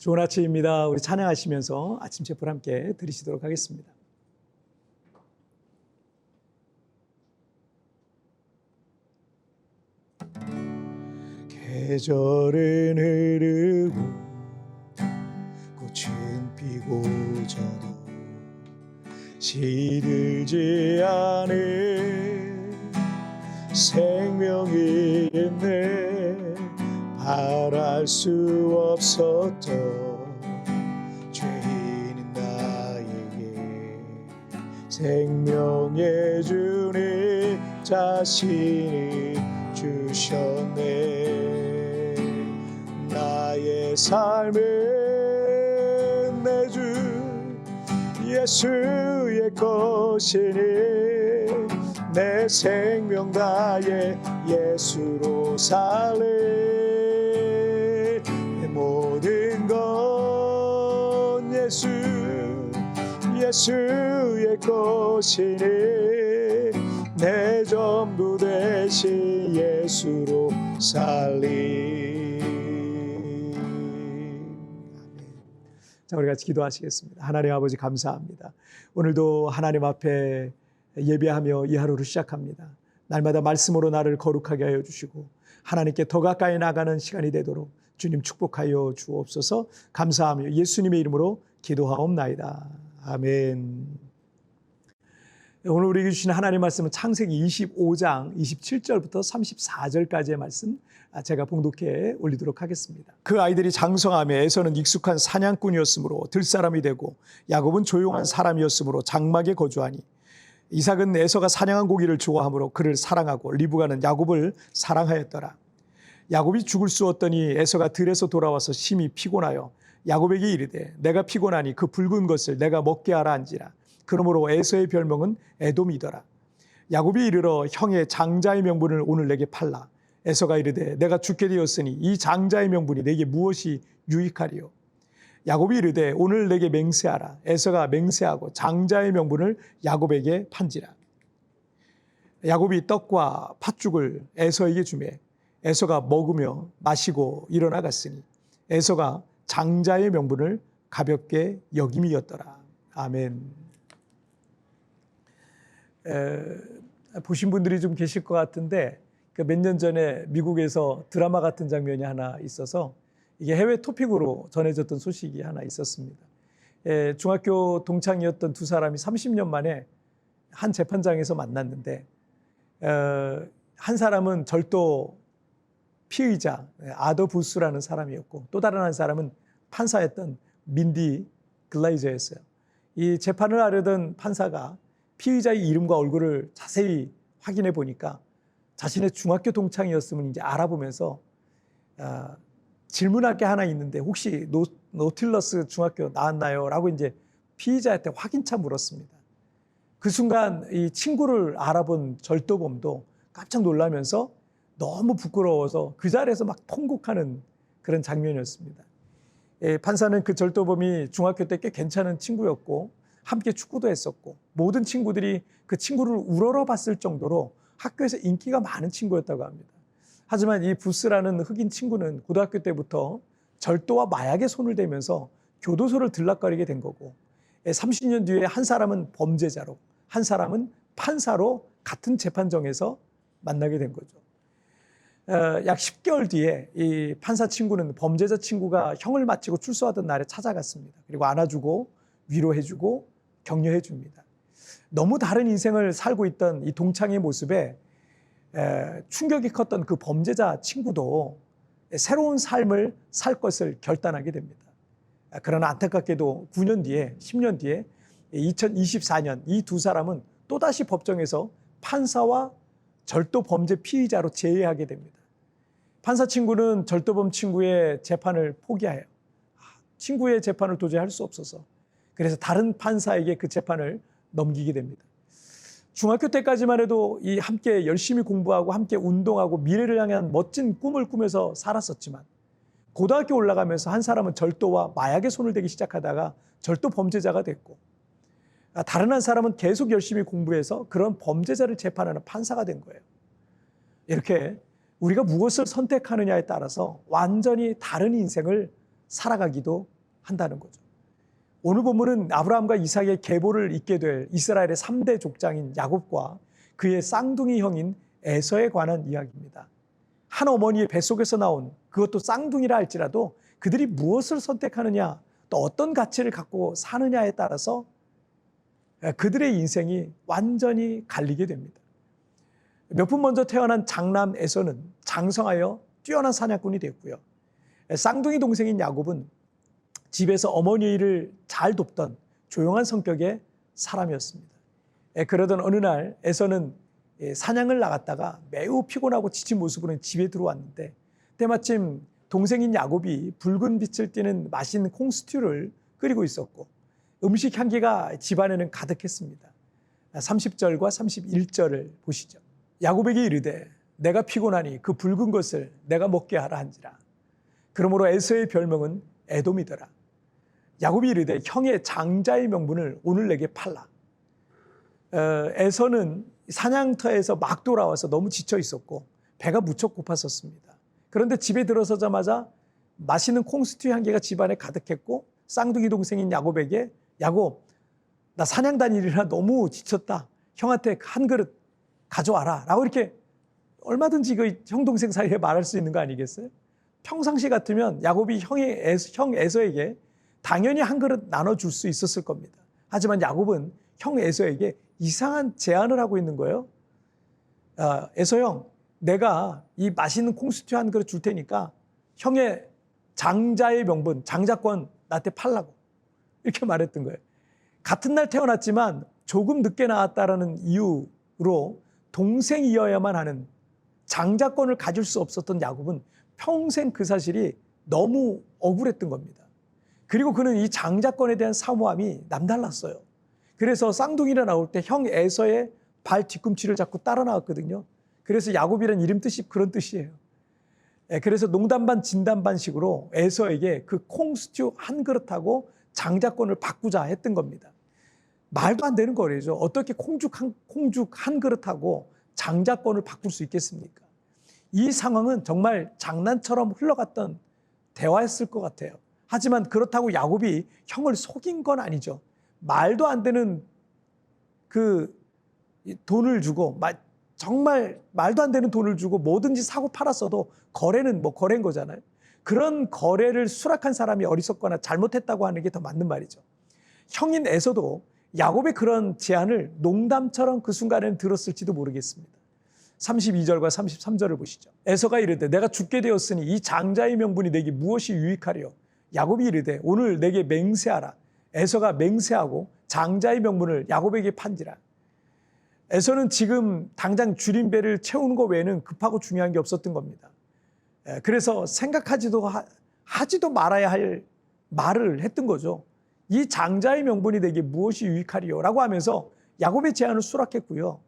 좋은 아침입니다. 우리 찬양하시면서 아침 제풀 함께 들으시도록 하겠습니다. 계절은 흐르고 꽃은 피고 져도 시들지 않은 생명이 있네. 바랄 수 없었던 죄인인 나에게 생명의 주님 자신이 주셨네. 나의 삶은 내 주 예수의 것이니 내 생명 다해 예수로 살리. 모든 건 예수의 것이니 내 전부 대신 예수로 살리. 자, 우리 같이 기도하시겠습니다. 하나님 아버지 감사합니다. 오늘도 하나님 앞에 예배하며 이 하루를 시작합니다. 날마다 말씀으로 나를 거룩하게 하여 주시고 하나님께 더 가까이 나가는 시간이 되도록 주님 축복하여 주옵소서. 감사하며 예수님의 이름으로 기도하옵나이다. 아멘. 오늘 우리에게 주신 하나님 말씀은 창세기 25장 27절부터 34절까지의 말씀 제가 봉독해 올리도록 하겠습니다. 그 아이들이 장성하며 에서는 익숙한 사냥꾼이었으므로 들사람이 되고 야곱은 조용한 사람이었으므로 장막에 거주하니 이삭은 에서가 사냥한 고기를 좋아하므로 그를 사랑하고 리브가는 야곱을 사랑하였더라. 야곱이 죽을 수 없더니 에서가 들에서 돌아와서 심히 피곤하여 야곱에게 이르되 내가 피곤하니 그 붉은 것을 내가 먹게 하라 한지라. 그러므로 에서의 별명은 에돔이더라. 야곱이 이르러 형의 장자의 명분을 오늘 내게 팔라. 에서가 이르되 내가 죽게 되었으니 이 장자의 명분이 내게 무엇이 유익하리요. 야곱이 이르되 오늘 내게 맹세하라. 에서가 맹세하고 장자의 명분을 야곱에게 판지라. 야곱이 떡과 팥죽을 에서에게 주매 에서가 먹으며 마시고 일어나갔으니 에서가 장자의 명분을 가볍게 여김이었더라. 아멘. 보신 분들이 좀 계실 것 같은데 몇 년 전에 미국에서 드라마 같은 장면이 하나 있어서 이게 해외 토픽으로 전해졌던 소식이 하나 있었습니다. 중학교 동창이었던 두 사람이 30년 만에 한 재판장에서 만났는데 한 사람은 절도 피의자 아더 부스라는 사람이었고 또 다른 한 사람은 판사였던 민디 글라이저였어요. 이 재판을 하려던 판사가 피의자의 이름과 얼굴을 자세히 확인해 보니까 자신의 중학교 동창이었으면 이제 알아보면서 질문할 게 하나 있는데 혹시 노틸러스 중학교 나왔나요? 라고 이제 피의자한테 확인차 물었습니다. 그 순간 이 친구를 알아본 절도범도 깜짝 놀라면서 너무 부끄러워서 그 자리에서 막 통곡하는 그런 장면이었습니다. 판사는 그 절도범이 중학교 때 꽤 괜찮은 친구였고 함께 축구도 했었고 모든 친구들이 그 친구를 우러러봤을 정도로 학교에서 인기가 많은 친구였다고 합니다. 하지만 이 부스라는 흑인 친구는 고등학교 때부터 절도와 마약에 손을 대면서 교도소를 들락거리게 된 거고 30년 뒤에 한 사람은 범죄자로 한 사람은 판사로 같은 재판정에서 만나게 된 거죠. 약 10개월 뒤에 이 판사 친구는 범죄자 친구가 형을 마치고 출소하던 날에 찾아갔습니다. 그리고 안아주고 위로해주고 격려해줍니다. 너무 다른 인생을 살고 있던 이 동창의 모습에 충격이 컸던 그 범죄자 친구도 새로운 삶을 살 것을 결단하게 됩니다. 그러나 안타깝게도 9년 뒤에 10년 뒤에 2024년 이 두 사람은 또다시 법정에서 판사와 절도 범죄 피의자로 재회하게 됩니다. 판사 친구는 절도범 친구의 재판을 포기해요. 친구의 재판을 도저히 할 수 없어서. 그래서 다른 판사에게 그 재판을 넘기게 됩니다. 중학교 때까지만 해도 이 함께 열심히 공부하고 함께 운동하고 미래를 향한 멋진 꿈을 꾸면서 살았었지만 고등학교 올라가면서 한 사람은 절도와 마약에 손을 대기 시작하다가 절도 범죄자가 됐고 다른 한 사람은 계속 열심히 공부해서 그런 범죄자를 재판하는 판사가 된 거예요. 이렇게 우리가 무엇을 선택하느냐에 따라서 완전히 다른 인생을 살아가기도 한다는 거죠. 오늘 본문은 아브라함과 이삭의 계보를 잇게 될 이스라엘의 3대 족장인 야곱과 그의 쌍둥이 형인 에서에 관한 이야기입니다. 한 어머니의 뱃속에서 나온 그것도 쌍둥이라 할지라도 그들이 무엇을 선택하느냐, 또 어떤 가치를 갖고 사느냐에 따라서 그들의 인생이 완전히 갈리게 됩니다. 몇 분 먼저 태어난 장남 에서는 장성하여 뛰어난 사냥꾼이 됐고요. 쌍둥이 동생인 야곱은 집에서 어머니 일을 잘 돕던 조용한 성격의 사람이었습니다. 그러던 어느 날 에서는 사냥을 나갔다가 매우 피곤하고 지친 모습으로 집에 들어왔는데 때마침 동생인 야곱이 붉은 빛을 띠는 맛있는 콩스튜를 끓이고 있었고 음식 향기가 집안에는 가득했습니다. 30절과 31절을 보시죠. 야곱에게 이르되 내가 피곤하니 그 붉은 것을 내가 먹게 하라 한지라. 그러므로 에서의 별명은 에돔이더라. 야곱이 이르되 형의 장자의 명분을 오늘 내게 팔라. 에서는 사냥터에서 막 돌아와서 너무 지쳐 있었고 배가 무척 고팠었습니다. 그런데 집에 들어서자마자 맛있는 콩스튜 향기가 집안에 가득했고 쌍둥이 동생인 야곱에게 야곱, 나 사냥 다니느라 너무 지쳤다. 형한테 한 그릇 가져와라 라고 이렇게 얼마든지 그 형 동생 사이에 말할 수 있는 거 아니겠어요? 평상시 같으면 야곱이 형 에서에게 당연히 한 그릇 나눠줄 수 있었을 겁니다. 하지만 야곱은 형 에서에게 이상한 제안을 하고 있는 거예요. 에서 형, 내가 이 맛있는 콩스튜 한 그릇 줄 테니까 형의 장자의 명분, 장자권 나한테 팔라고 이렇게 말했던 거예요. 같은 날 태어났지만 조금 늦게 나왔다라는 이유로 동생이어야만 하는 장자권을 가질 수 없었던 야곱은 평생 그 사실이 너무 억울했던 겁니다. 그리고 그는 이 장자권에 대한 사모함이 남달랐어요. 그래서 쌍둥이를 나올 때 형 에서의 발 뒤꿈치를 잡고 따라 나왔거든요. 그래서 야곱이라는 이름 뜻이 그런 뜻이에요. 그래서 농담 반 진담 반식으로 에서에게 그 콩스튜 한 그릇하고 장자권을 바꾸자 했던 겁니다. 말도 안 되는 거래죠. 어떻게 콩죽 한 그릇하고 장자권을 바꿀 수 있겠습니까? 이 상황은 정말 장난처럼 흘러갔던 대화였을 것 같아요. 하지만 그렇다고 야곱이 형을 속인 건 아니죠. 말도 안 되는 그 돈을 주고 정말 말도 안 되는 돈을 주고 뭐든지 사고 팔았어도 거래는 뭐 거래인 거잖아요. 그런 거래를 수락한 사람이 어리석거나 잘못했다고 하는 게 더 맞는 말이죠. 형인 에서도 야곱의 그런 제안을 농담처럼 그 순간에는 들었을지도 모르겠습니다. 32절과 33절을 보시죠. 에서가 이르되 내가 죽게 되었으니 이 장자의 명분이 내게 무엇이 유익하리요? 야곱이 이르되 오늘 내게 맹세하라. 에서가 맹세하고 장자의 명분을 야곱에게 판지라. 에서는 지금 당장 줄임배를 채우는 것 외에는 급하고 중요한 게 없었던 겁니다. 그래서 생각하지도 하지도 말아야 할 말을 했던 거죠. 이 장자의 명분이 내게 무엇이 유익하리요? 라고 하면서 야곱의 제안을 수락했고요.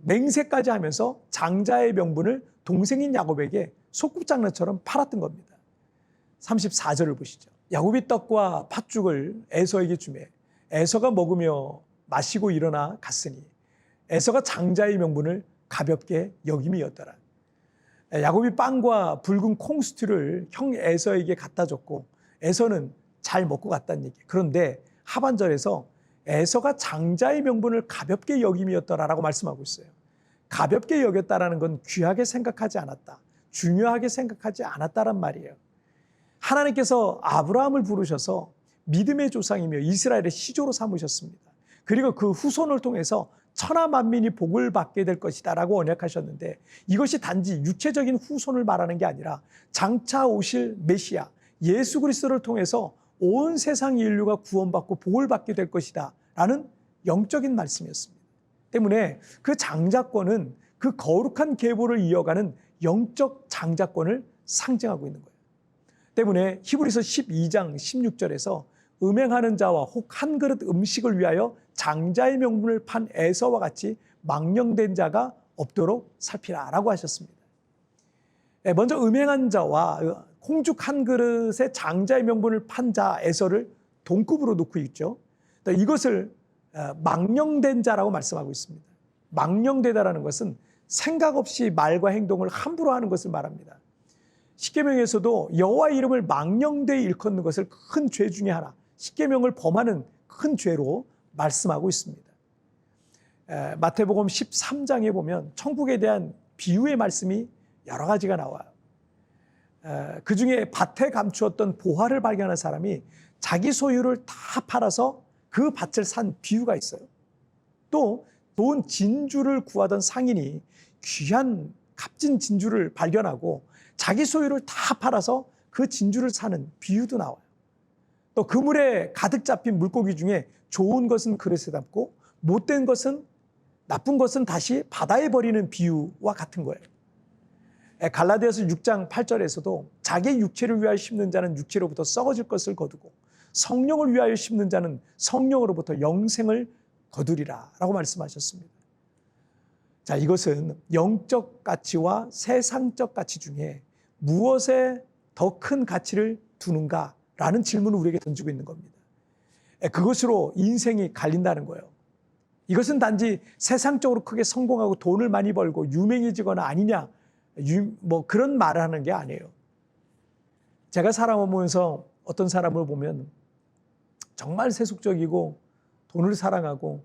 맹세까지 하면서 장자의 명분을 동생인 야곱에게 소꿉장난처럼 팔았던 겁니다. 34절을 보시죠. 야곱이 떡과 팥죽을 에서에게 주매 에서가 먹으며 마시고 일어나 갔으니 에서가 장자의 명분을 가볍게 여김이었더라. 야곱이 빵과 붉은 콩스튜를 형 에서에게 갖다 줬고 에서는 잘 먹고 갔다는 얘기. 그런데 하반절에서 에서가 장자의 명분을 가볍게 여김이었더라라고 말씀하고 있어요. 가볍게 여겼다라는 건 귀하게 생각하지 않았다, 중요하게 생각하지 않았다란 말이에요. 하나님께서 아브라함을 부르셔서 믿음의 조상이며 이스라엘의 시조로 삼으셨습니다. 그리고 그 후손을 통해서 천하 만민이 복을 받게 될 것이다 라고 언약하셨는데 이것이 단지 육체적인 후손을 말하는 게 아니라 장차 오실 메시아 예수 그리스도를 통해서 온 세상 인류가 구원받고 복을 받게 될 것이다 라는 영적인 말씀이었습니다. 때문에 그 장자권은 그 거룩한 계보를 이어가는 영적 장자권을 상징하고 있는 거예요. 때문에 히브리서 12장 16절에서 음행하는 자와 혹 한 그릇 음식을 위하여 장자의 명분을 판 에서와 같이 망령된 자가 없도록 살피라 라고 하셨습니다. 먼저 음행한 자와 콩죽 한 그릇의 장자의 명분을 판 자 에서를 동급으로 놓고 있죠. 이것을 망령된 자라고 말씀하고 있습니다. 망령되다라는 것은 생각 없이 말과 행동을 함부로 하는 것을 말합니다. 십계명에서도 여호와의 이름을 망령되이 일컫는 것을 큰 죄 중에 하나, 십계명을 범하는 큰 죄로 말씀하고 있습니다. 마태복음 13장에 보면 천국에 대한 비유의 말씀이 여러 가지가 나와요. 그 중에 밭에 감추었던 보화를 발견한 사람이 자기 소유를 다 팔아서 그 밭을 산 비유가 있어요. 또 좋은 진주를 구하던 상인이 귀한 값진 진주를 발견하고 자기 소유를 다 팔아서 그 진주를 사는 비유도 나와요. 또 그물에 가득 잡힌 물고기 중에 좋은 것은 그릇에 담고 못된 것은, 나쁜 것은 다시 바다에 버리는 비유와 같은 거예요. 갈라디아서 6장 8절에서도 자기 육체를 위하여 심는 자는 육체로부터 썩어질 것을 거두고 성령을 위하여 심는 자는 성령으로부터 영생을 거두리라 라고 말씀하셨습니다. 자, 이것은 영적 가치와 세상적 가치 중에 무엇에 더 큰 가치를 두는가라는 질문을 우리에게 던지고 있는 겁니다. 그것으로 인생이 갈린다는 거예요. 이것은 단지 세상적으로 크게 성공하고 돈을 많이 벌고 유명해지거나 아니냐, 뭐 그런 말을 하는 게 아니에요. 제가 살아오면서 어떤 사람을 보면 정말 세속적이고 돈을 사랑하고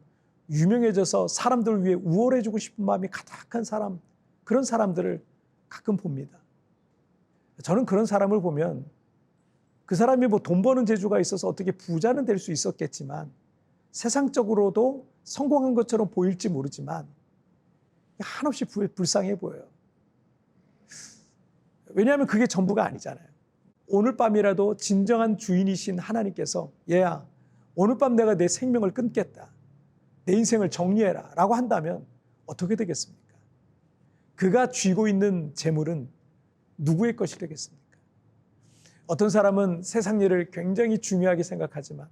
유명해져서 사람들을 위해 우월해지고 싶은 마음이 가득한 사람, 그런 사람들을 가끔 봅니다. 저는 그런 사람을 보면 그 사람이 뭐 돈 버는 재주가 있어서 어떻게 부자는 될 수 있었겠지만 세상적으로도 성공한 것처럼 보일지 모르지만 한없이 불쌍해 보여요. 왜냐하면 그게 전부가 아니잖아요. 오늘 밤이라도 진정한 주인이신 하나님께서 얘야, 오늘 밤 내가 내 생명을 끊겠다, 내 인생을 정리해라 라고 한다면 어떻게 되겠습니까? 그가 쥐고 있는 재물은 누구의 것이 되겠습니까? 어떤 사람은 세상 일을 굉장히 중요하게 생각하지만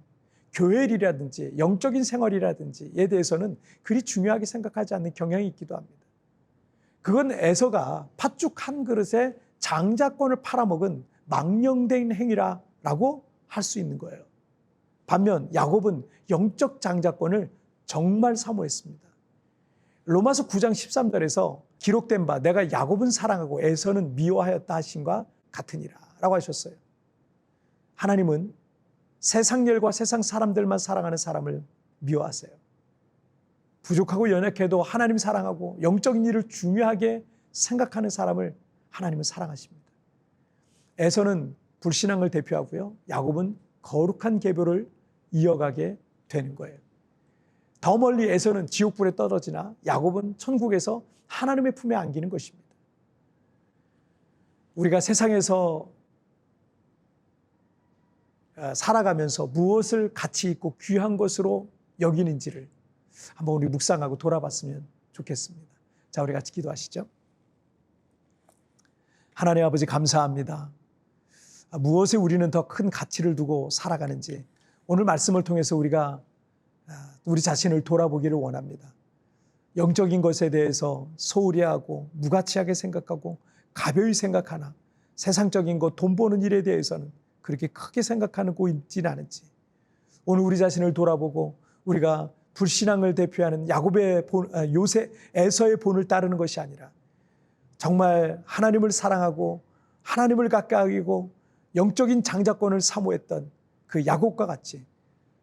교회 일이라든지 영적인 생활이라든지에 대해서는 그리 중요하게 생각하지 않는 경향이 있기도 합니다. 그건 에서가 팥죽 한 그릇에 장자권을 팔아먹은 망령된 행위라고 할 수 있는 거예요. 반면 야곱은 영적 장자권을 정말 사모했습니다. 로마서 9장 13절에서 기록된 바 내가 야곱은 사랑하고 에서는 미워하였다 하신과 같으니라 라고 하셨어요. 하나님은 세상 일과 세상 사람들만 사랑하는 사람을 미워하세요. 부족하고 연약해도 하나님 사랑하고 영적인 일을 중요하게 생각하는 사람을 하나님은 사랑하십니다. 에서는 불신앙을 대표하고요, 야곱은 거룩한 계보를 이어가게 되는 거예요. 더 멀리 에서는 지옥불에 떨어지나 야곱은 천국에서 하나님의 품에 안기는 것입니다. 우리가 세상에서 살아가면서 무엇을 가치 있고 귀한 것으로 여기는지를 한번 우리 묵상하고 돌아봤으면 좋겠습니다. 자, 우리 같이 기도하시죠. 하나님 아버지 감사합니다. 무엇에 우리는 더 큰 가치를 두고 살아가는지 오늘 말씀을 통해서 우리가 우리 자신을 돌아보기를 원합니다. 영적인 것에 대해서 소홀히 하고 무가치하게 생각하고 가벼이 생각하나 세상적인 것, 돈 버는 일에 대해서는 그렇게 크게 생각하고 있지는 않은지 오늘 우리 자신을 돌아보고 우리가 불신앙을 대표하는 야곱의 에서의 본을 따르는 것이 아니라 정말 하나님을 사랑하고 하나님을 가까이 여기고 영적인 장자권을 사모했던 그 야곱과 같이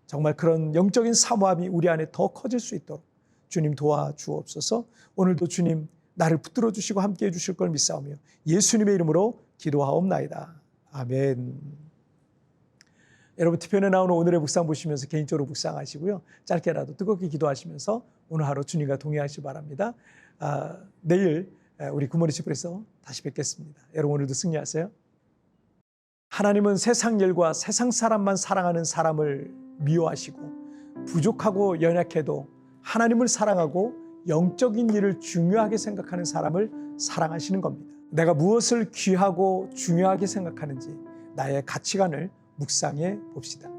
정말 그런 영적인 사모함이 우리 안에 더 커질 수 있도록 주님 도와주옵소서. 오늘도 주님 나를 붙들어 주시고 함께해 주실 걸 믿사오며 예수님의 이름으로 기도하옵나이다. 아멘. 여러분 TVN에 나오는 오늘의 묵상 보시면서 개인적으로 묵상하시고요. 짧게라도 뜨겁게 기도하시면서 오늘 하루 주님과 동행하시기 바랍니다. 내일 우리 굿모닝 시프에서 다시 뵙겠습니다. 여러분 오늘도 승리하세요. 하나님은 세상 일과 세상 사람만 사랑하는 사람을 미워하시고 부족하고 연약해도 하나님을 사랑하고 영적인 일을 중요하게 생각하는 사람을 사랑하시는 겁니다. 내가 무엇을 귀하고 중요하게 생각하는지 나의 가치관을 묵상해 봅시다.